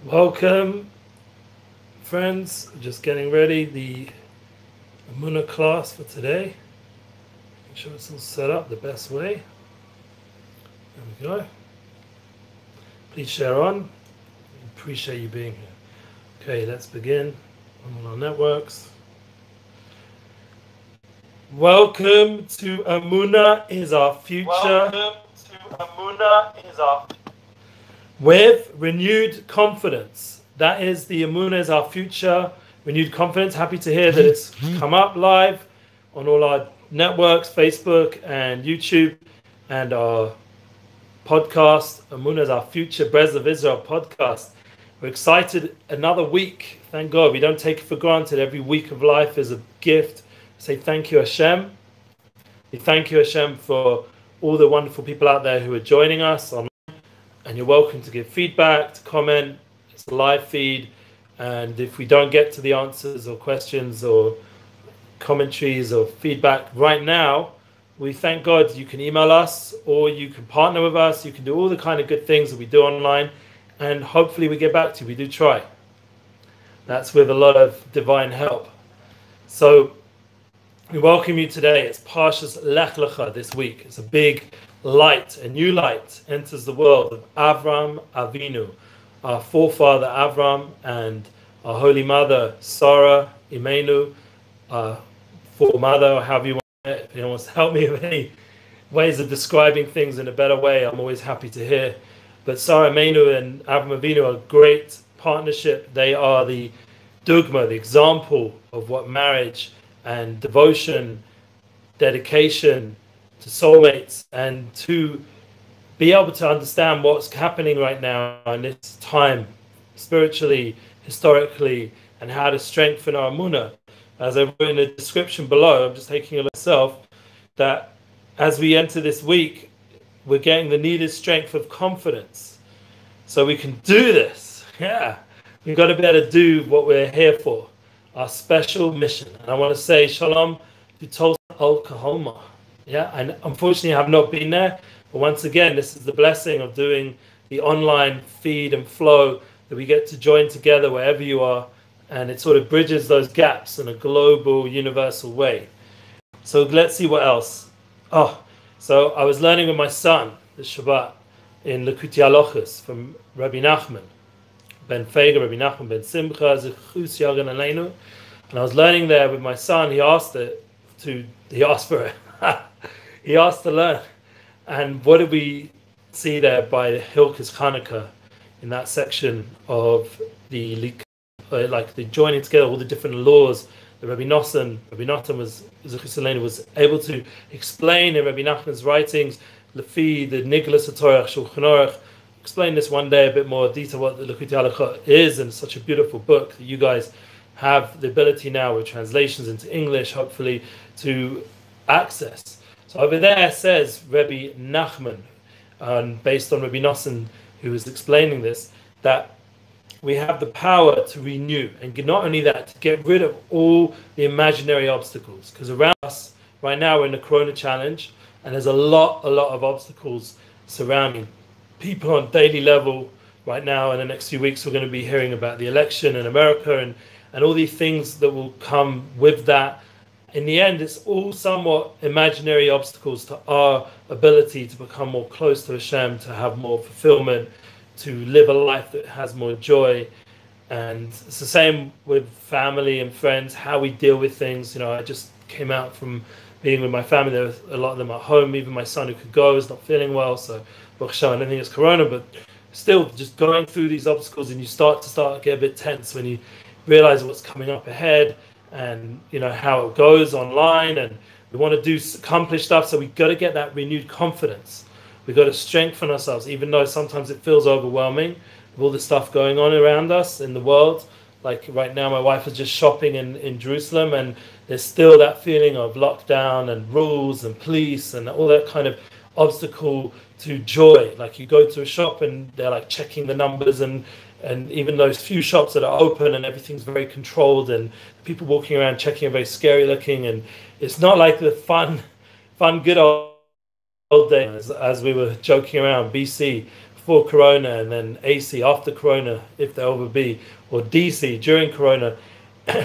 Welcome, friends. Just getting ready the Emuna class for today. Make sure it's all set up the best way. There we go. Please share on. Appreciate you being here. Okay, let's begin on all our networks. Welcome to Emuna is our future. Welcome to Emuna is our with renewed confidence. That is the Emuna is our future, renewed confidence. Happy to hear that it's come up live on all our networks, Facebook and YouTube, and our podcast, Emuna is our future, Brez of Israel podcast. We're excited. Another week. Thank God. We don't take it for granted. Every week of life is a gift. Say thank you, Hashem. We thank you, Hashem, for all the wonderful people out there who are joining us online. And you're welcome to give feedback, to comment. It's a live feed. And if we don't get to the answers or questions or commentaries or feedback right now, we thank God you can email us or you can partner with us. You can do all the kind of good things that we do online. And hopefully we get back to you. We do try. That's with a lot of divine help. So we welcome you today. It's Parshas Lech Lecha this week. It's a big light, a new light enters the world of Avraham Avinu, our forefather Avraham, and our Holy Mother Sarah Imenu, our foremother, or however you want it. If anyone wants to help me with any ways of describing things in a better way, I'm always happy to hear. But Sarah Imenu and Avraham Avinu are a great partnership. They are the dogma, the example of what marriage and devotion, dedication to soulmates, and to be able to understand what's happening right now in this time, spiritually, historically, and how to strengthen our Emuna. As I wrote in the description below, I'm just taking a look myself, that as we enter this week, we're getting the needed strength of confidence. So we can do this. Yeah. We've got to be able to do what we're here for, our special mission. And I want to say Shalom to Tulsa, Oklahoma. Yeah, and unfortunately I have not been there. But once again, this is the blessing of doing the online feed and flow, that we get to join together wherever you are. And it sort of bridges those gaps in a global, universal way. So let's see what else. So I was learning with my son this Shabbat in Likutei Halachos from Rabbi Nachman ben Fega, Rabbi Nachman ben Simcha, Zechus Yagen Aleinu. And I was learning there with my son. He asked for it. He asked to learn. And what did we see there by Hilchos Chanukah in that section of the joining together all the different laws that Rabbi Natan was able to explain in Rabbi Nachman's writings, Lefi, the Niglas HaTorah, Shulchan Aruch. Explain this one day a bit more detail what the Likutei Halachot is, and such a beautiful book that you guys have the ability now with translations into English, hopefully, to access. So over there says Rabbi Nachman, based on Rabbi Nosson, who was explaining this, that we have the power to renew, and not only that, to get rid of all the imaginary obstacles. Because around us right now we're in the Corona challenge, and there's a lot of obstacles surrounding people on daily level. Right now, in the next few weeks, we're going to be hearing about the election in America and all these things that will come with that. In the end, it's all somewhat imaginary obstacles to our ability to become more close to Hashem, to have more fulfillment, to live a life that has more joy. And it's the same with family and friends, how we deal with things. You know, I just came out from being with my family. There was a lot of them at home. Even my son who could go is not feeling well. So, Baruch Hashem, I don't think it's Corona, but still just going through these obstacles, and you start to get a bit tense when you realize what's coming up ahead, and you know how it goes online, and we want to accomplish stuff. So we got to get that renewed confidence. We got to strengthen ourselves, even though sometimes it feels overwhelming with all the stuff going on around us in the world. Like right now, my wife is just shopping in Jerusalem, and there's still that feeling of lockdown and rules and police and all that kind of obstacle to joy. Like you go to a shop and they're like checking the numbers, and even those few shops that are open and everything's very controlled, and people walking around checking are very scary looking, and it's not like the fun good old days, as we were joking around BC before Corona, and then AC after Corona, if there ever be, or DC during Corona.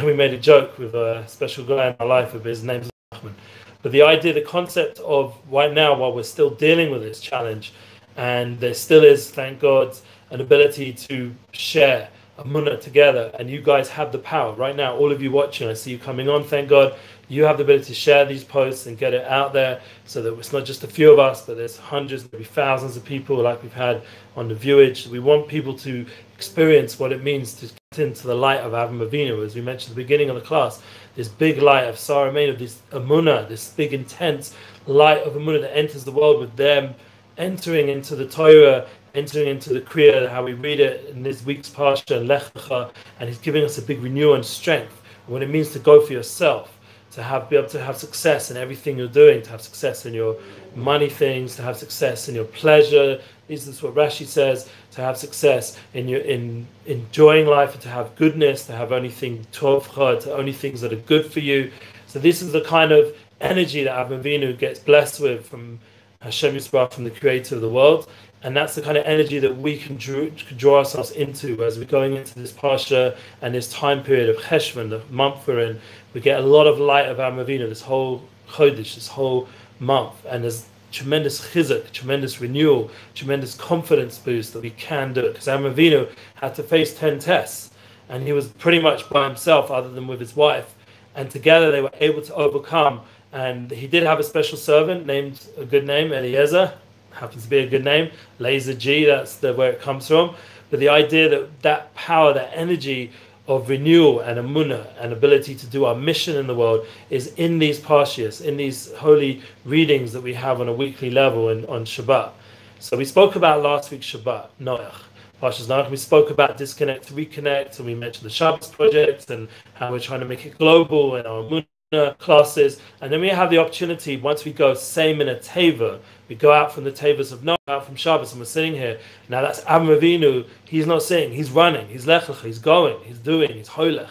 We made a joke with a special guy in my life, his name's Ahmed. But the idea, the concept of right now, while we're still dealing with this challenge, and there still is, thank God, an ability to share Emuna together, and you guys have the power right now. All of you watching, I see you coming on, thank God. You have the ability to share these posts and get it out there, so that it's not just a few of us, but there's hundreds, maybe thousands of people like we've had on the viewage. We want people to experience what it means to get into the light of Avraham Avinu, as we mentioned at the beginning of the class. This big light of Soulmate, of this Emuna, this big intense light of Emuna that enters the world with them entering into the Torah, entering into the Kriya, how we read it in this week's Parsha, Lech Lecha, and he's giving us a big renewal and strength, what it means to go for yourself, to be able to have success in everything you're doing, to have success in your money things, to have success in your pleasure. This is what Rashi says, to have success in enjoying life, and to have goodness, to have only things tovcha, to only things that are good for you. So this is the kind of energy that Avraham Avinu gets blessed with from Hashem Yisbarach, from the creator of the world. And that's the kind of energy that we can draw ourselves into as we're going into this Parsha and this time period of Cheshvan, the month we're in. We get a lot of light of Avraham Avinu, this whole Chodesh, this whole month. And there's tremendous chizuk, tremendous renewal, tremendous confidence boost that we can do it. Because Avraham Avinu had to face 10 tests. And he was pretty much by himself, other than with his wife. And together they were able to overcome. And he did have a special servant named, a good name, Eliezer. Happens to be a good name, Laser G, that's where it comes from. But the idea that that power, that energy of renewal and Emuna and ability to do our mission in the world is in these Parshias, in these holy readings that we have on a weekly level and on Shabbat. So we spoke about last week's Shabbat, Noach, Parshas Noach. We spoke about disconnect, reconnect, and we mentioned the Shabbos project and how we're trying to make it global and our Emuna classes. And then we have the opportunity, once we go same in a teva, we go out from the tevas of Noah, out from Shabbos, and we're sitting here. Now that's Avraham Avinu. He's not sitting, he's running, he's lech lecha, he's going, he's doing, he's holech.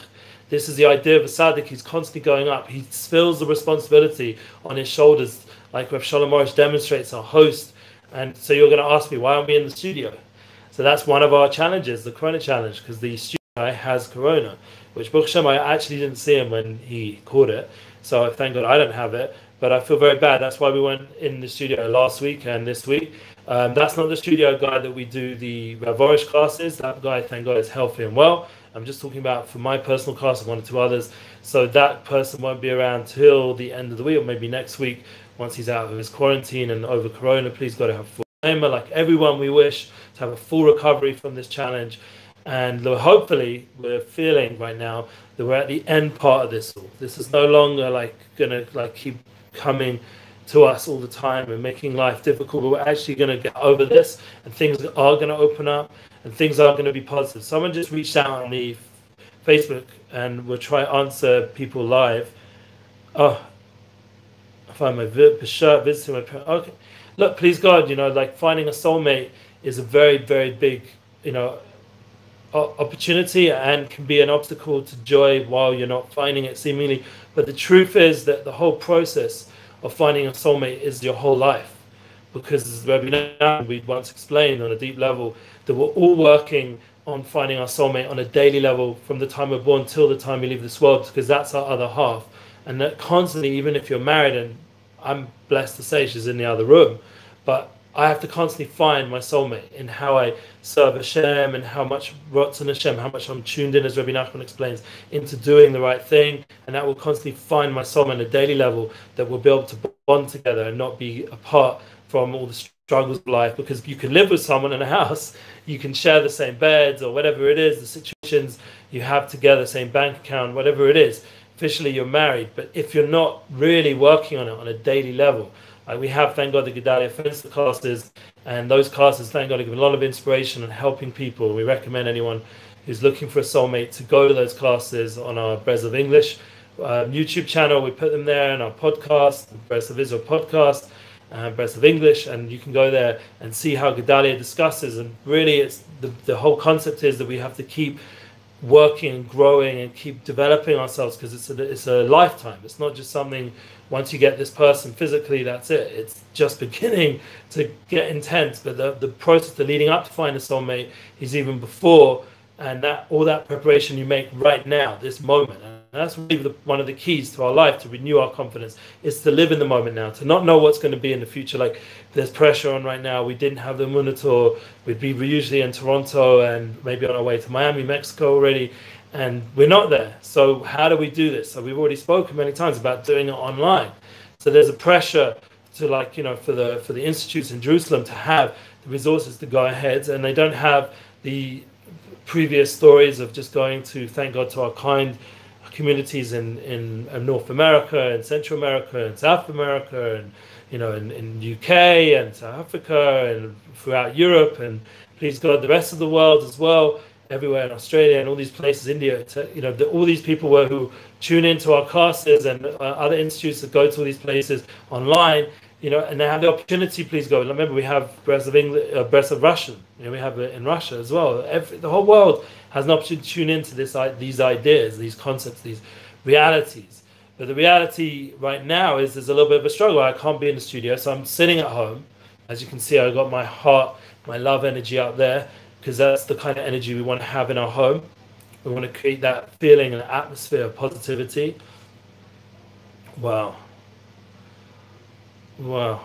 This is the idea of a tzaddik. He's constantly going up. He feels the responsibility on his shoulders, like Rav Shalom Arush demonstrates, our host. And so you're going to ask me, why aren't we in the studio? So that's one of our challenges, the Corona challenge, because the studio has Corona, which Baruch Hashem, I actually didn't see him when he caught it. So thank God I don't have it. But I feel very bad. That's why we went in the studio last week and this week. That's not the studio guy that we do the Rav Arush classes. That guy, thank God, is healthy and well. I'm just talking about for my personal class and one or two others. So that person won't be around till the end of the week, or maybe next week, once he's out of his quarantine and over Corona. Please God to have full name. Like everyone, we wish to have a full recovery from this challenge. And hopefully we're feeling right now that we're at the end part of this. This is no longer like gonna keep coming to us all the time and making life difficult, but we're actually going to get over this, and things are going to open up and things are going to be positive. Someone just reached out on the Facebook and we'll try to answer people live. Oh, I find my shirt visiting my parents. Okay, look, please God, like finding a soulmate is a very, very big, opportunity, and can be an obstacle to joy while you're not finding it seemingly. But the truth is that the whole process of finding a soulmate is your whole life, because as Rabbi Dayan, we once explained on a deep level that we're all working on finding our soulmate on a daily level from the time we're born till the time we leave this world, because that's our other half. And that constantly, even if you're married, and I'm blessed to say she's in the other room, but I have to constantly find my soulmate in how I serve Hashem and how much Ratzon Hashem, how much I'm tuned in, as Rabbi Nachman explains, into doing the right thing. And that will constantly find my soulmate on a daily level, that we'll be able to bond together and not be apart from all the struggles of life. Because you can live with someone in a house, you can share the same beds or whatever it is, the situations you have together, same bank account, whatever it is. Officially you're married, but if you're not really working on it on a daily level, we have, thank God, the Gedalia Fenster classes, and those classes, thank God, give a lot of inspiration and helping people. We recommend anyone who's looking for a soulmate to go to those classes on our Brez of English YouTube channel. We put them there in our podcast, Brez of Israel podcast, Brez of English, and you can go there and see how Gedalia discusses. And really, it's the whole concept is that we have to keep working and growing and keep developing ourselves, because it's a lifetime. It's not just something, once you get this person physically, that's it. It's just beginning to get intense. But the process, the leading up to find a soulmate, is even before, and that all that preparation you make right now, this moment. And that's really one of the keys to our life, to renew our confidence, is to live in the moment now, to not know what's going to be in the future. Like, there's pressure on right now. We didn't have the Emuna tour. We'd be usually in Toronto and maybe on our way to Miami, Mexico already, and we're not there. So how do we do this? So we've already spoken many times about doing it online. So there's a pressure to, like, for the institutes in Jerusalem to have the resources to go ahead, and they don't have the previous stories of just going to, thank God, to our kind communities in North America and Central America and South America, and in UK and South Africa and throughout Europe, and please God, the rest of the world as well, everywhere in Australia and all these places, India, all these people who tune into our classes, and other institutes that go to all these places online, and they have the opportunity, please go. Remember, we have Breaths of English, Breaths of Russian. We have it in Russia as well. The whole world has an opportunity to tune into these ideas, these concepts, these realities. But the reality right now is there's a little bit of a struggle. I can't be in the studio, so I'm sitting at home. As you can see, I've got my heart, my love energy out there, because that's the kind of energy we want to have in our home. We want to create that feeling and atmosphere of positivity. Wow.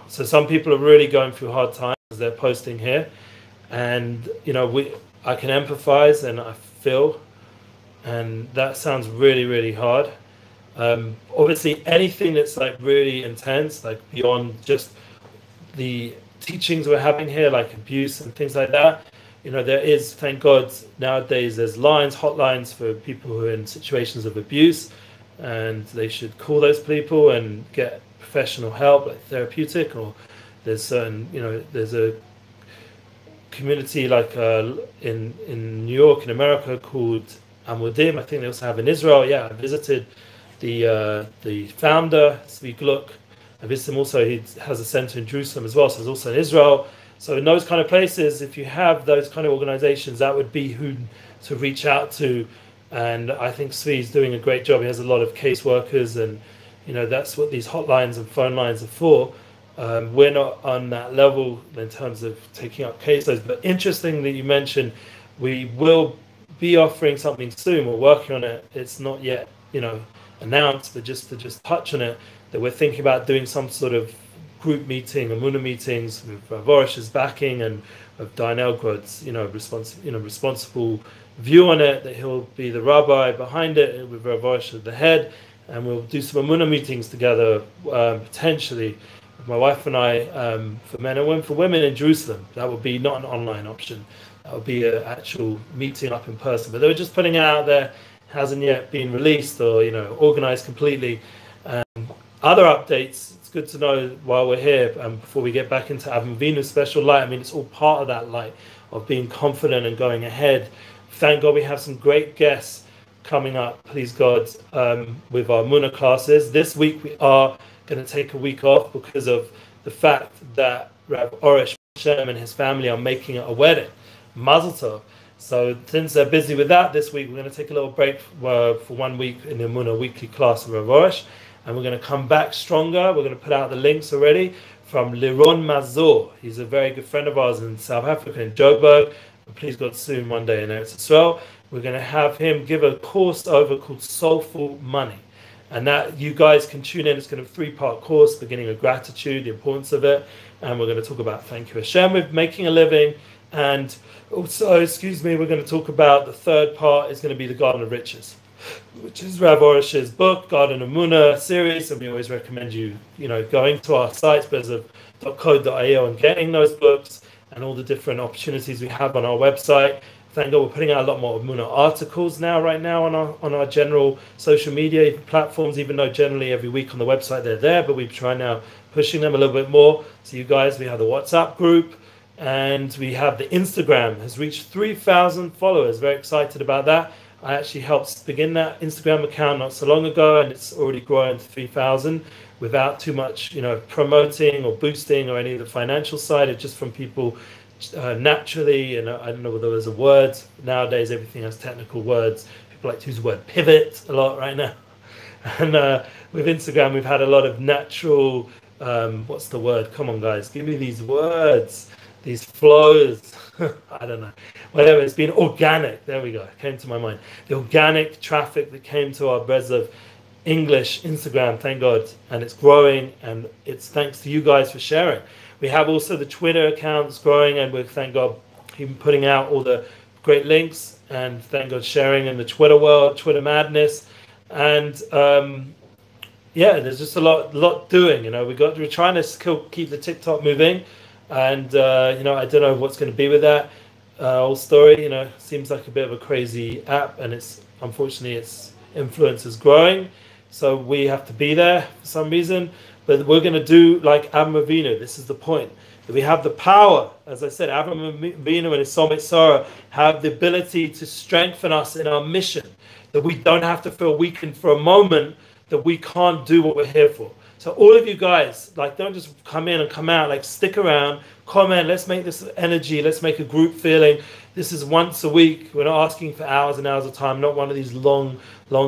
So some people are really going through hard times, as they're posting here, and I can empathize, and I feel, and that sounds really, really hard. Obviously, anything that's like really intense, like beyond just the teachings we're having here, like abuse and things like that, there is, thank God, nowadays there's hotlines for people who are in situations of abuse, and they should call those people and get professional help, like therapeutic, or there's certain, there's a community like in New York, in America, called Amudim. I think they also have in Israel. Yeah, I visited the founder, Tzvi Gluck. I visited him also. He has a center in Jerusalem as well, so there's also in Israel. So in those kind of places, if you have those kind of organizations, that would be who to reach out to. And I think Tzvi is doing a great job. He has a lot of caseworkers, and that's what these hotlines and phone lines are for. We're not on that level in terms of taking up cases, but interesting that you mentioned we will be offering something soon. We're working on it. It's not yet, announced, but just to touch on it, that we're thinking about doing some sort of group meeting, Emuna meetings, with Arush's backing and of Dayan Elgrod's, responsible view on it, that he'll be the rabbi behind it with Arush at the head, and we'll do some Emuna meetings together, potentially, with my wife and I, for men and women, for women in Jerusalem. That would be not an online option. That would be an actual meeting up in person. But they were just putting it out there. Hasn't yet been released or organized completely. Other updates, it's good to know while we're here, before we get back into Avraham Avinu's special light. I mean, it's all part of that light of being confident and going ahead. Thank God we have some great guests coming up, please God, with our Emuna classes. This week we are going to take a week off because of the fact that Rav Arush and his family are making a wedding. Mazel tov. So since they're busy with that this week, we're going to take a little break for 1 week in the Emuna weekly class with Rav Arush, and we're going to come back stronger. We're going to put out the links already from Liron Mazur. He's a very good friend of ours in South Africa, in Joburg, and please God, soon one day in Eretz Yisrael. We're going to have him give a course over called Soulful Money, and that you guys can tune in. It's going to be a 3-part course, beginning with gratitude, the importance of it, and we're going to talk about thank you Hashem with making a living. And also, we're going to talk about the third part is going to be the Garden of Riches, which is Rav Arush's book, Garden of Emuna series, and we always recommend you, going to our sites, bezov.co.il, and getting those books and all the different opportunities we have on our website. Thank God we're putting out a lot more Emuna articles right now on our general social media platforms, even though generally every week on the website they're there, but we try now pushing them a little bit more. So you guys, we have the WhatsApp group, and we have the Instagram, has reached 3,000 followers. Very excited about that. I actually helped begin that Instagram account not so long ago, and it's already grown to 3,000 without too much, promoting or boosting or any of the financial side. It's just from people naturally, and I don't know whether there's a word. Nowadays, everything has technical words. People like to use the word pivot a lot right now. And with Instagram, we've had a lot of natural, what's the word? Come on, guys, give me these words, these flows. I don't know. Whatever, it's been organic. There we go. It came to my mind. The organic traffic that came to our Breslov English Instagram, thank God. And it's growing, and it's thanks to you guys for sharing. We have also the Twitter accounts growing, and we're, thank God, even putting out all the great links, and thank God sharing in the Twitter world, Twitter madness. And yeah, there's just a lot doing. You know, we're trying to still keep the TikTok moving, and you know, I don't know what's going to be with that whole story. You know, seems like a bit of a crazy app, and it's unfortunately its influence is growing, so we have to be there for some reason. But we're going to do like Avraham Avinu. This is the point. That we have the power, as I said, Avraham Avinu and his soulmate Sarah have the ability to strengthen us in our mission. That we don't have to feel weakened for a moment, that we can't do what we're here for. So all of you guys, like, don't just come in and come out, like, stick around, comment, let's make this energy, let's make a group feeling. This is once a week. We're not asking for hours and hours of time, not one of these long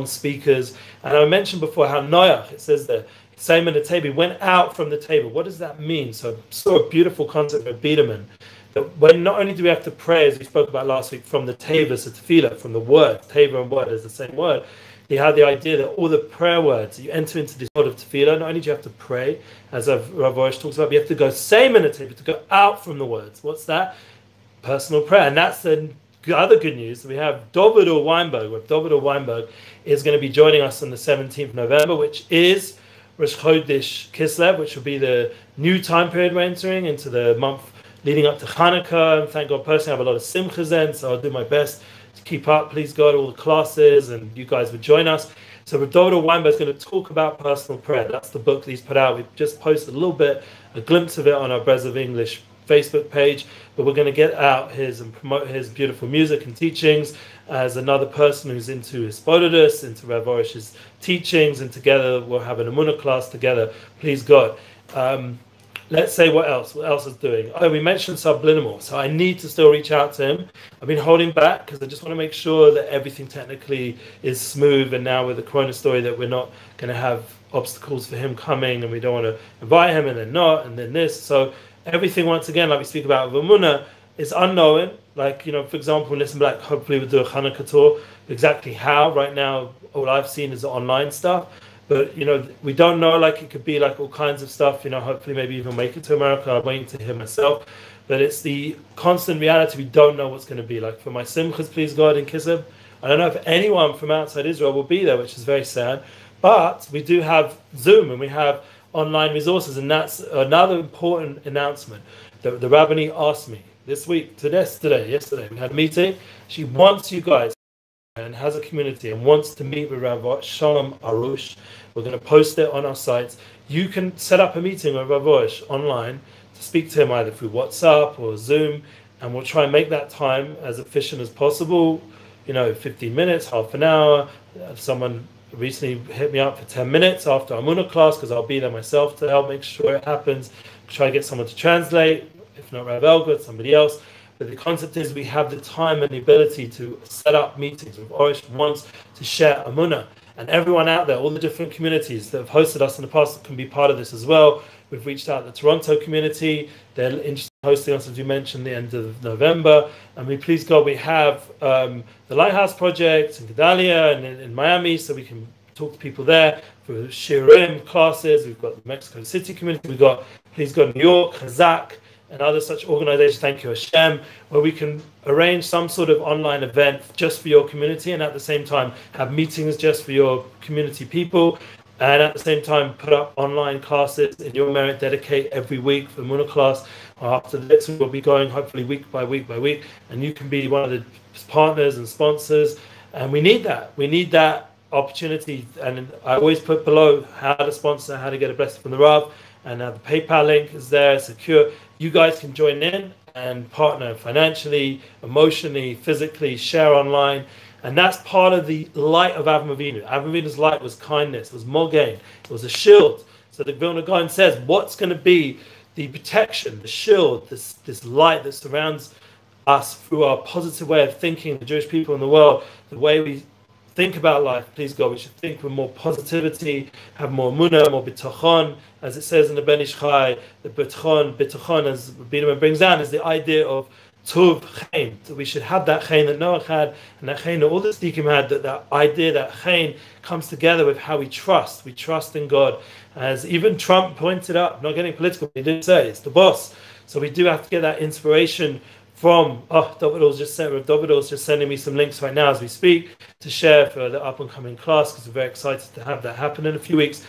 speakers. And I mentioned before how Noach, it says there, same in the table, went out from the table. What does that mean? So a beautiful concept of Biederman. That when not only do we have to pray, as we spoke about last week, from the teva, so tefillah, from the word, teva and word is the same word. He had the idea that all the prayer words, you enter into this world of tefillah, not only do you have to pray, as Rav Arush talks about, but you have to go same in the teva, to go out from the words. What's that? Personal prayer. And that's the other good news. We have David Weinberg. David Weinberg is going to be joining us on the 17th of November, which is Rosh Chodesh Kislev, which will be the new time period we're entering into the month leading up to Hanukkah. And thank God, personally, I have a lot of simchas then, so I'll do my best to keep up. Please God, all the classes, and you guys would join us. So David Weinberg is going to talk about personal prayer. That's the book that he's put out. We've just posted a little bit, a glimpse of it on our Breslov English Facebook page, but we're going to get out his and promote his beautiful music and teachings as another person who's into Hisbodedus, into Rav Arush's teachings, and together we'll have an Emuna class together, please God. Let's say what else is doing. Oh, we mentioned Subliminal, so I need to still reach out to him. I've been holding back because I just want to make sure that everything technically is smooth, and now with the Corona story that we're not going to have obstacles for him coming, and we don't want to invite him and then not, and then this. So everything, once again, like we speak about with Emuna, is unknown. Like, you know, for example, Listen Black, hopefully we'll do a Hanukkah tour. Exactly how, right now, all I've seen is the online stuff. But, you know, we don't know, like, it could be like all kinds of stuff, you know, hopefully maybe even make it to America. I'm waiting to hear myself. But it's the constant reality. We don't know what's going to be. Like, for my simchas, please God, in Kislev, I don't know if anyone from outside Israel will be there, which is very sad. But we do have Zoom, and we have online resources, and that's another important announcement. The Rabbani asked me this week, yesterday, we had a meeting. She wants you guys, and has a community, and wants to meet with Rav Shalom Arush. We're going to post it on our sites. You can set up a meeting with Rav Arush online to speak to him either through WhatsApp or Zoom, and we'll try and make that time as efficient as possible. You know, 15 minutes, half an hour. Someone recently hit me up for 10 minutes after our Emuna class, because I'll be there myself to help make sure it happens. Try to get someone to translate, if not Rav Elgrod, somebody else. But the concept is we have the time and the ability to set up meetings. Rav Arush wants to share Emuna. And everyone out there, all the different communities that have hosted us in the past can be part of this as well. We've reached out to the Toronto community. They're interested in hosting us, as you mentioned, the end of November. And we, please God, we have the Lighthouse Project in Gedalia and in Miami, so we can talk to people there for Shirim classes. We've got the Mexico City community. We've got, please God, New York, Chazak, and other such organizations, thank you Hashem, where we can arrange some sort of online event just for your community, and at the same time have meetings just for your community people, and at the same time put up online classes in your merit, dedicate every week for the Emuna class. After this, we'll be going hopefully week by week, and you can be one of the partners and sponsors, and we need that opportunity. And I always put below how to sponsor, how to get a blessing from the Rav, and the PayPal link is there, secure. You guys can join in and partner financially, emotionally, physically, share online. And that's part of the light of Avraham Avinu. Avraham Avinu's light was kindness, it was mogain, it was a shield. So the Vilna Gaon says, what's going to be the protection, the shield, this light that surrounds us through our positive way of thinking, the Jewish people in the world, the way we think about life. Please God, we should think with more positivity, have more Emuna, more bitachon, as it says in the Ben Ish Chai. The bitachon, as Biederman brings down, is the idea of Tuv Chain. So we should have that Chain that Noah had, and that Chain that all the Tzdikim had, that idea, that Chain comes together with how we trust. We trust in God. As even Trump pointed out, not getting political, but he did say, it's the boss. So we do have to get that inspiration from, David's just sending me some links right now as we speak to share for the up-and-coming class, because we're very excited to have that happen in a few weeks.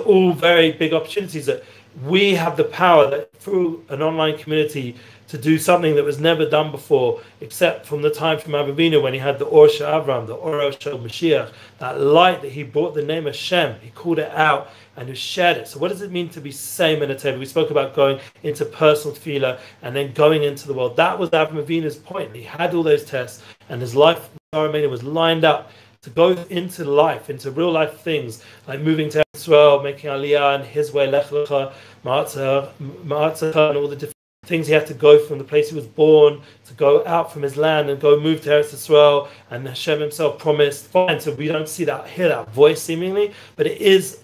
All very big opportunities that we have the power that through an online community to do something that was never done before, except from the time from Avraham when he had the Or Shel Avraham, the Or Shel Mashiach, that light that he brought the name of Shem, he called it out and he shared it. So what does it mean to be same in a table? We spoke about going into personal tefillah and then going into the world. That was Avraham point. He had all those tests and his life was lined up to go into life, into real life things, like moving to Israel, making Aliyah and his way, Lech Lecha, Ma'atzah, and all the different things he had to go from the place he was born, to go out from his land and go move to Eretz Yisrael, and Hashem himself promised. Fine, so we don't see that, hear that voice seemingly, but it is,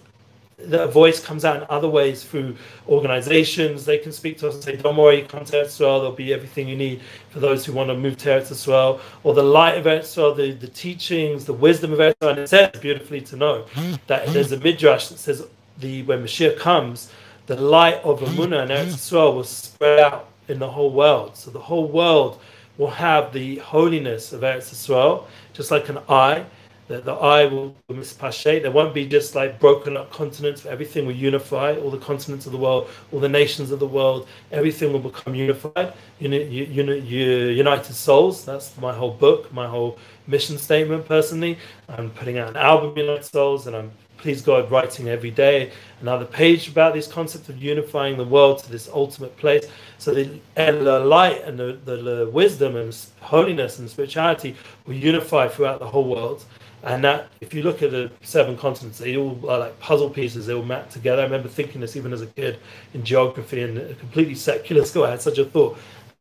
the voice comes out in other ways through organizations. They can speak to us and say, don't worry, come to Eretz Yisrael, there'll be everything you need for those who want to move to Eretz Yisrael, or the light of Eretz Yisrael, the teachings, the wisdom of Eretz Yisrael. And it says beautifully to know that there's a midrash that says when Mashiach comes, the light of Emuna and Eretz Yisrael will spread out in the whole world. So the whole world will have the holiness of Eretz Yisrael, just like an eye. The eye will mispashate. There won't be just like broken up continents, but everything will unify. All the continents of the world, all the nations of the world, everything will become unified. United Souls, that's my whole book, my whole mission statement personally. I'm putting out an album, United Souls, and I'm, please God, writing every day another page about this concept of unifying the world to this ultimate place. So the light and the wisdom and holiness and spirituality will unify throughout the whole world. And that, if you look at the 7 continents, they all are like puzzle pieces. They all map together. I remember thinking this even as a kid in geography and a completely secular school. I had such a thought.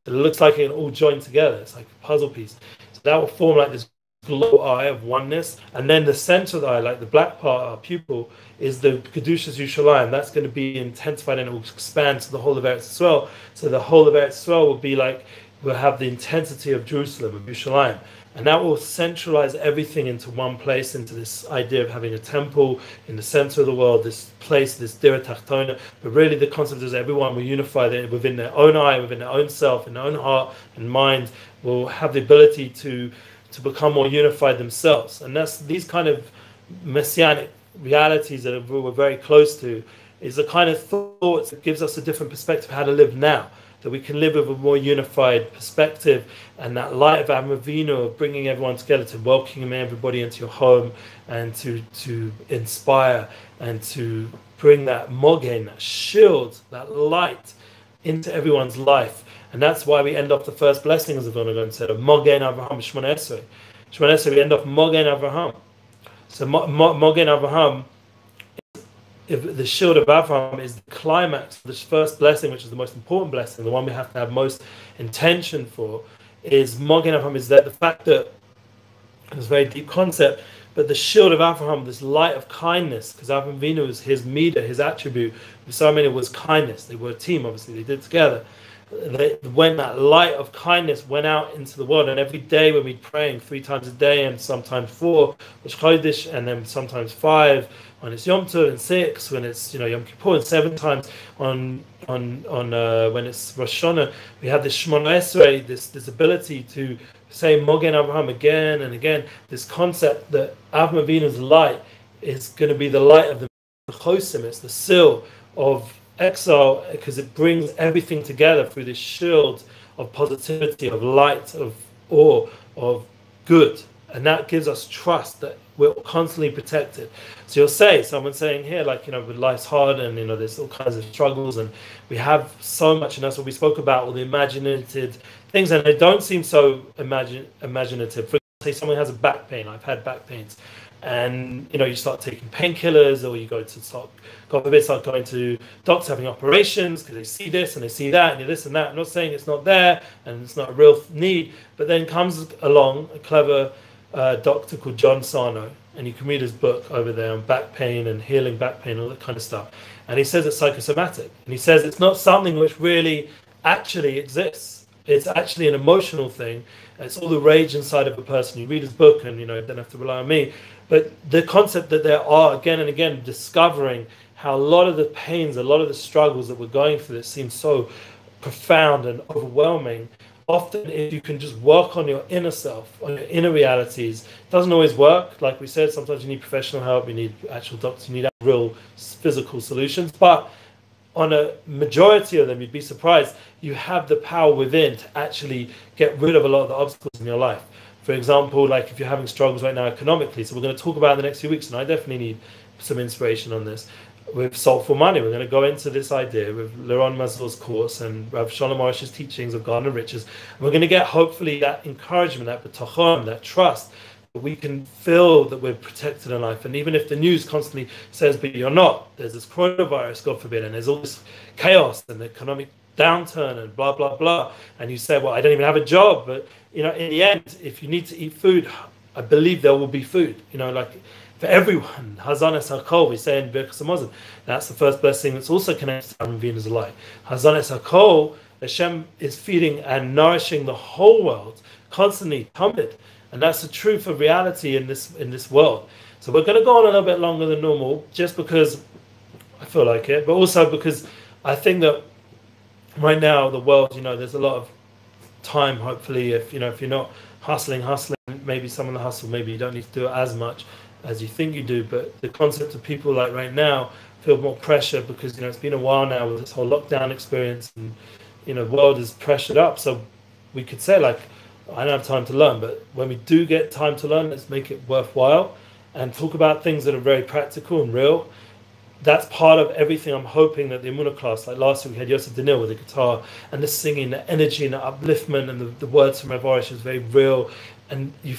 It looks like it all joined together. It's like a puzzle piece. So that will form like this glow eye of oneness. And then the center of the eye, like the black part, our pupil, is the Kedushas Yerushalayim. That's going to be intensified and it will expand to the whole of Eretz Yisrael. So the whole of Eretz Yisrael will be like, will have the intensity of Jerusalem, of Yerushalayim. And that will centralize everything into one place, into this idea of having a temple in the center of the world, this place, this Dira Tachtona. But really the concept is everyone will unify within their own eye, within their own self, in their own heart and mind, will have the ability to become more unified themselves. And that's these kind of messianic realities that we're very close to, is the kind of thoughts that gives us a different perspective of how to live now. That we can live with a more unified perspective, and that light of Avraham Avinu of bringing everyone together, to welcoming everybody into your home, and to inspire and to bring that mogen, that shield, that light into everyone's life. And that's why we end off the first blessing, as Avon said, of Mogen Avraham Shmona Esrei. Shmona Esrei, we end off Mogen Avraham. So Mogen Avraham, if the shield of Avraham is the climax, this first blessing, which is the most important blessing, the one we have to have most intention for, is Mogen Avraham, is that the fact that it's a very deep concept, but the shield of Avraham, this light of kindness, because Avraham Avinu is his meter, his attribute, so many was kindness. They were a team, obviously, they did together. When that light of kindness went out into the world, and every day when we're praying 3 times a day, and sometimes 4, Rosh Chodesh, and then sometimes 5 when it's Yom Tov, and 6 when it's Yom Kippur, and 7 times on when it's Rosh Hashanah, we have this Shmona Esrei, this ability to say Mogen Avraham again and again. This concept that Avraham Avinu's light is going to be the light of the Chosim, it's the seal of exile, because it brings everything together through this shield of positivity, of light, of awe, of good. And that gives us trust that we're constantly protected. So you'll say, someone's saying here, like, with life's hard, and there's all kinds of struggles, and we have so much, and that's what we spoke about, all the imaginative things, and they don't seem so imaginative. For example, say someone has a back pain. I've had back pains, and you start taking painkillers, or you go to start, God forbid, start going to doctors having operations because they see this and they see that and this and that. I'm not saying it's not there and it's not a real need, but then comes along a clever doctor called John Sarno, and you can read his book over there on back pain and healing back pain, all that kind of stuff. And he says it's psychosomatic, and he says it's not something which really actually exists. It's actually an emotional thing. It's all the rage inside of a person. You read his book, and you don't have to rely on me. But the concept that there are again and again discovering how a lot of the pains, a lot of the struggles that we're going through that seem so profound and overwhelming, often if you can just work on your inner self, on your inner realities, it doesn't always work. Like we said, sometimes you need professional help, you need actual doctors, you need real physical solutions. But on a majority of them, you'd be surprised, you have the power within to actually get rid of a lot of the obstacles in your life. For example, like if you're having struggles right now economically, so we're going to talk about it in the next few weeks, and I definitely need some inspiration on this. With Soulful Money, we're going to go into this idea with Liron Mazur's course and Rav Shalom Arush's teachings of Garden of Riches. And we're going to get hopefully that encouragement, that bitachon, that trust, that we can feel that we're protected in life. And even if the news constantly says, but you're not, there's this coronavirus, God forbid, and there's all this chaos and economic downturn and blah, blah, blah. And you say, well, I don't even have a job. But, in the end, if you need to eat food, I believe there will be food, like for everyone. Hazanes HaKol, we say in Birkas HaMazon. That's the first blessing that's also connected to Aaron Venus alike. Hazanes HaKol, Hashem is feeding and nourishing the whole world constantly, tamid. And that's the truth of reality in this world. So we're going to go on a little bit longer than normal, just because I feel like it, but also because I think that right now the world, there's a lot of time, hopefully, if you're not hustling, maybe some of the hustle, maybe you don't need to do it as much as you think you do, but the concept of people like right now feel more pressure because it's been a while now with this whole lockdown experience, and the world is pressured up. So we could say, like, I don't have time to learn, but when we do get time to learn, let's make it worthwhile and talk about things that are very practical and real. That's part of everything. I'm hoping that the Emuna class, like last week we had Yosef Danil with the guitar and the singing, the energy and the upliftment, and the words from Rav Arush is very real, and you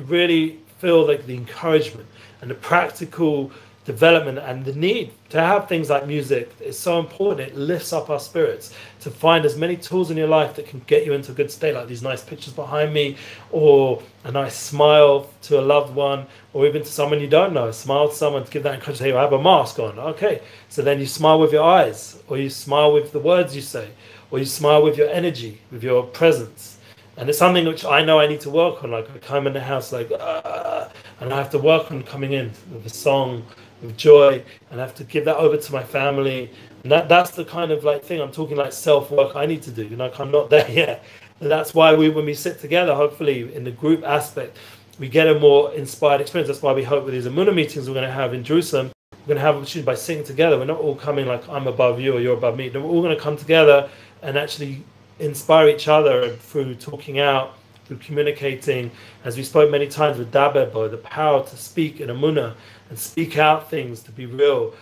really feel like the encouragement and the practical development and the need to have things like music is so important. It lifts up our spirits to find as many tools in your life that can get you into a good state, like these nice pictures behind me, or a nice smile to a loved one, or even to someone you don't know. Smile to someone to give that encouragement. Hey, I have a mask on. Okay, so then you smile with your eyes, or you smile with the words you say, or you smile with your energy, with your presence. And it's something which I know I need to work on. Like I come in the house and I have to work on coming in with a song, with joy, and I have to give that over to my family. And that's the kind of thing I'm talking, like self-work I need to do. I'm not there yet. And that's why when we sit together, hopefully in the group aspect, we get a more inspired experience. That's why we hope with these Emuna meetings we're going to have in Jerusalem, we're going to have opportunity by singing together. We're not all coming like I'm above you or you're above me. We're all going to come together and actually inspire each other through talking out, through communicating, as we spoke many times with Dabebo, the power to speak in Emuna and speak out things, to be real,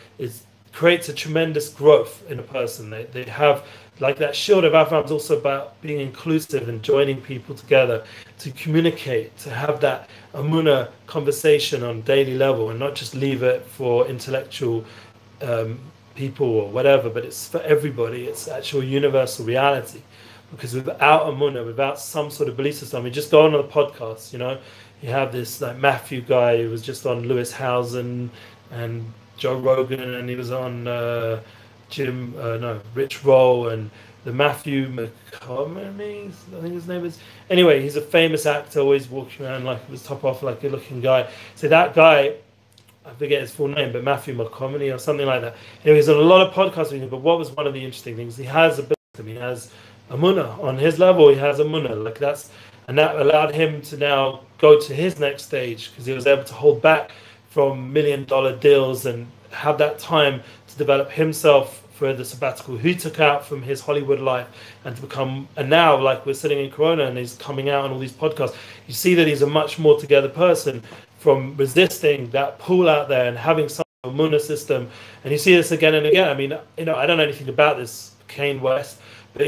creates a tremendous growth in a person. They have, like that shield of Avraham is also about being inclusive and joining people together to communicate, to have that Emuna conversation on daily level and not just leave it for intellectual people or whatever, but it's for everybody. It's actual universal reality. Because without Emuna, without some sort of belief system, we just go on the podcast, you have this like Matthew guy who was just on Lewis Housen and Joe Rogan, and he was on Rich Roll, and the Matthew McConaughey, I think his name is. Anyway, he's a famous actor, always walking around like he was top off, like a looking guy. So that guy, I forget his full name, but Matthew McConaughey or something like that. Anyway, he's on a lot of podcasts with him, but what was one of the interesting things? He has a wisdom, he has Emuna on his level. He has Emuna, and that allowed him to now go to his next stage because he was able to hold back from $1 million deals and have that time to develop himself for the sabbatical he took out from his Hollywood life and to become. And now, like we're sitting in Corona and he's coming out on all these podcasts, you see that he's a much more together person from resisting that pull out there and having some Emuna system. And you see this again and again. I mean, I don't know anything about this Kane West, but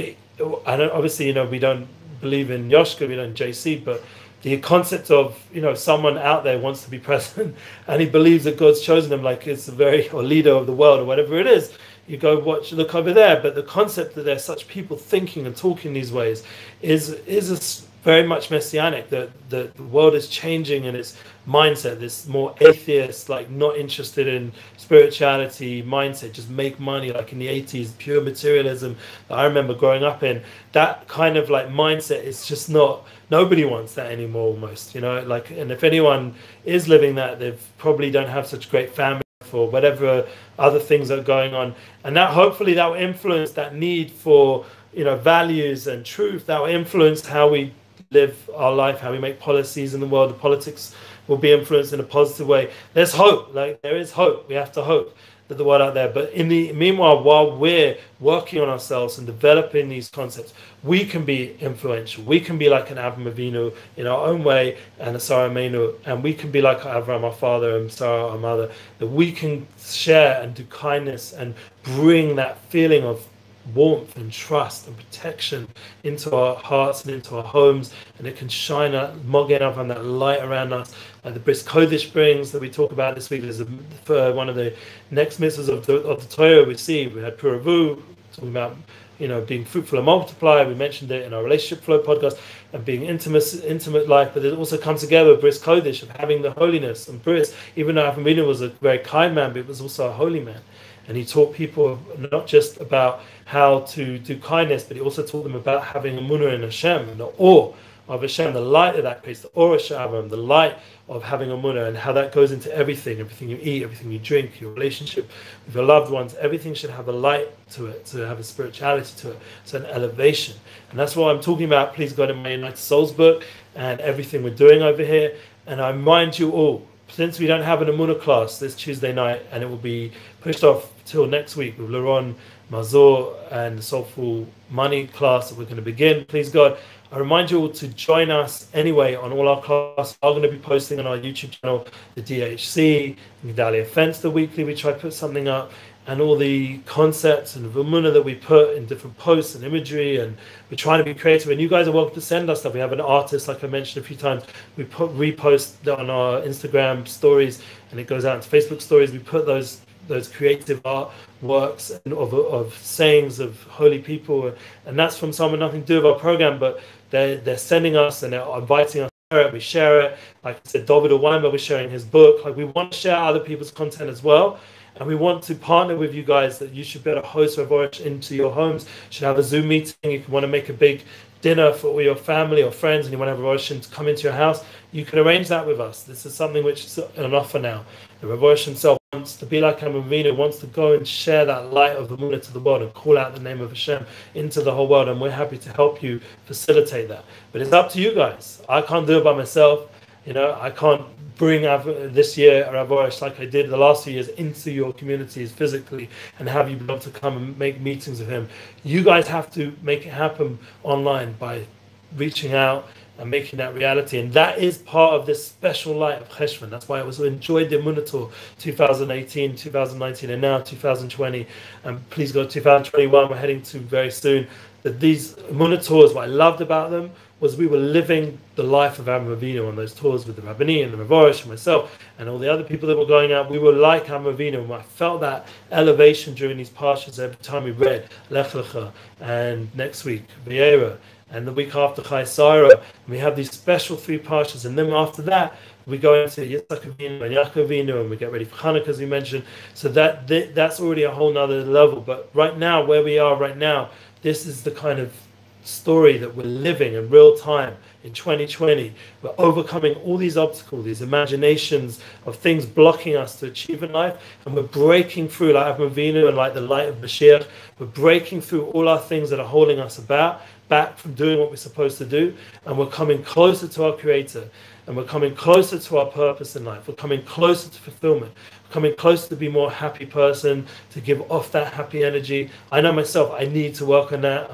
obviously, we don't believe in Yoshka, we don't JC, but the concept of, you know, someone out there wants to be president and he believes that God's chosen him, like it's or leader of the world or whatever it is. You go look over there. But the concept that there's such people thinking and talking these ways is very much messianic. That the world is changing in its mindset. This more atheist, like not interested in spirituality mindset, just make money, like in the 80s, pure materialism that I remember growing up in. That kind of like mindset is just not, nobody wants that anymore almost, you know, like, and if anyone is living that, they probably don't have such great family or whatever other things are going on. And that hopefully that will influence that need for, you know, values and truth. That will influence how we live our life, how we make policies in the world. The politics will be influenced in a positive way. There's hope, like there is hope. We have to hope that the world out there. But in the meanwhile, while we're working on ourselves and developing these concepts, we can be influential. We can be like an Avraham Avinu in our own way, and a Sarah Meinu, and we can be like Avraham, our father, and Sarah, our mother. That we can share and do kindness and bring that feeling of warmth and trust and protection into our hearts and into our homes, and it can shine out, mogging up on that light around us, like the Bris Kodesh brings that we talk about this week. Is one of the next mitzvahs of the Torah we see. We had Puravu talking about, you know, being fruitful and multiply. We mentioned it in our relationship flow podcast, and being intimate life, but it also comes together with Bris Kodesh of having the holiness. And Bris, even though Avraham was a very kind man, but he was also a holy man. And he taught people not just about how to do kindness, but he also taught them about having Emuna in Hashem, and the awe of Hashem, the light of that creates the Arush, the light of having Emuna, and how that goes into everything you eat, everything you drink, your relationship with your loved ones. Everything should have a light to it, to have a spirituality to it. It's an elevation. And that's what I'm talking about, Please God, in my United Souls book, and everything we're doing over here. And I remind you all, since we don't have an Emuna class this Tuesday night, and it will be pushed off till next week with Laron, Mazur, and the Soulful Money class that we're going to begin, please God, I remind you all to join us anyway on all our classes. We're going to be posting on our YouTube channel, the DHC, Gedalia Fence, the weekly, we try to put something up, and all the concepts and Emuna that we put in different posts and imagery, and we're trying to be creative, and you guys are welcome to send us stuff. We have an artist, like I mentioned a few times, we repost on our Instagram stories, and it goes out into Facebook stories. We put those creative art works and of sayings of holy people, and that's from someone nothing to do with our program, but they're sending us and they're inviting us to share it. We share it. Like I said, David Weinberg was sharing his book. Like, we want to share other people's content as well. And we want to partner with you guys, that you should be able to host Arush into your homes. You should have a Zoom meeting. If you want to make a big dinner for all your family or friends and you want to have Arush to come into your house, you can arrange that with us. This is something which is an offer now. The Arush himself wants to be like Amavina, wants to go and share that light of the Emuna to the world and call out the name of Hashem into the whole world. And we're happy to help you facilitate that. But it's up to you guys. I can't do it by myself. You know, I can't bring this year Arush like I did the last few years into your communities physically and have you be able to come and make meetings with him. You guys have to make it happen online by reaching out and making that reality. And that is part of this special light of Cheshvan. That's why I was enjoyed the Emuna Tour 2018, 2019, and now 2020. And please go to 2021, we're heading to very soon. That these Emuna tours, what I loved about them was we were living the life of Avraham Avinu on those tours with the Rabbani and the Arush and myself and all the other people that were going out. We were like Avraham Avinu, and I felt that elevation during these parshas every time we read Lech Lecha, and next week V'yera, and the week after Chai Sarah. We have these special 3 parshas, and then after that we go into Yitzchak Avinu and Yaakov Avinu, and we get ready for Hanukkah, as we mentioned. So that's already a whole nother level. But right now, where we are right now, this is the kind of story that we're living in real time in 2020. We're overcoming all these obstacles, these imaginations of things blocking us to achieve in life, and we're breaking through like Avraham Avinu and like the light of Mashiach. We're breaking through all our things that are holding us back from doing what we're supposed to do, and we're coming closer to our Creator, and we're coming closer to our purpose in life. We're coming closer to fulfillment, coming closer to be more happy person, to give off that happy energy. I know myself, I need to work on that.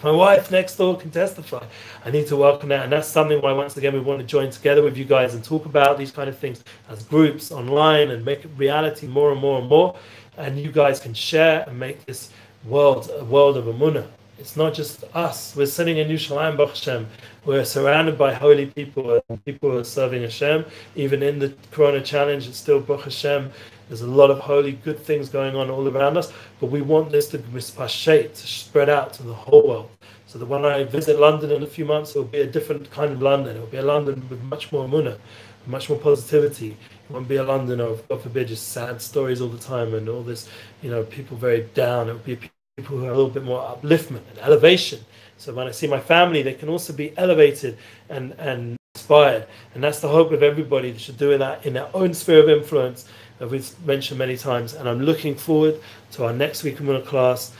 My wife next door can testify. I need to work on that, and that's something why once again we want to join together with you guys and talk about these kind of things as groups online and make it reality more and more and more. And you guys can share and make this world a world of Emuna. It's not just us. We're sitting in Yerushalayim, Baruch Hashem. We're surrounded by holy people, and people are serving Hashem. Even in the Corona Challenge, it's still Baruch Hashem. There's a lot of holy, good things going on all around us, but we want this to mispashet, to spread out to the whole world. So that when I visit London in a few months, it will be a different kind of London. It will be a London with much more Emuna, much more positivity. It won't be a London of, God forbid, just sad stories all the time and all this, people very down. It will be people who are a little bit more upliftment and elevation. So when I see my family, they can also be elevated and inspired. And that's the hope of everybody. They should do that in their own sphere of influence, that we've mentioned many times. And I'm looking forward to our next week Emuna class.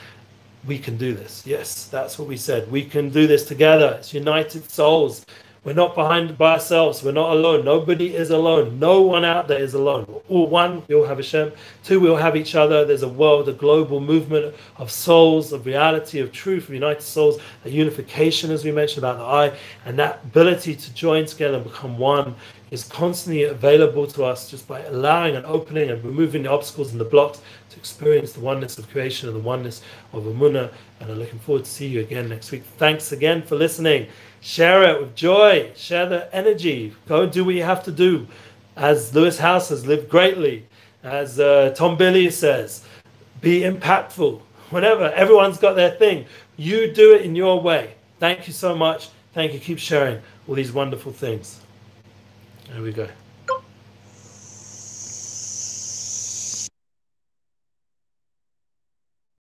We can do this. Yes, that's what we said. We can do this together. It's united souls. We're not by ourselves. We're not alone. Nobody is alone. No one out there is alone. We're all one. We all have Hashem. Two, we all have each other. There's a world, a global movement of souls, of reality, of truth, of united souls, a unification, as we mentioned, about the I. And that ability to join together and become one is constantly available to us just by allowing and opening and removing the obstacles and the blocks to experience the oneness of creation and the oneness of Emuna. And I'm looking forward to see you again next week. Thanks again for listening. Share it with joy. Share the energy. Go and do what you have to do. As Lewis House has lived greatly. As Tom Billy says, be impactful. Whatever. Everyone's got their thing. You do it in your way. Thank you so much. Thank you. Keep sharing all these wonderful things. There we go.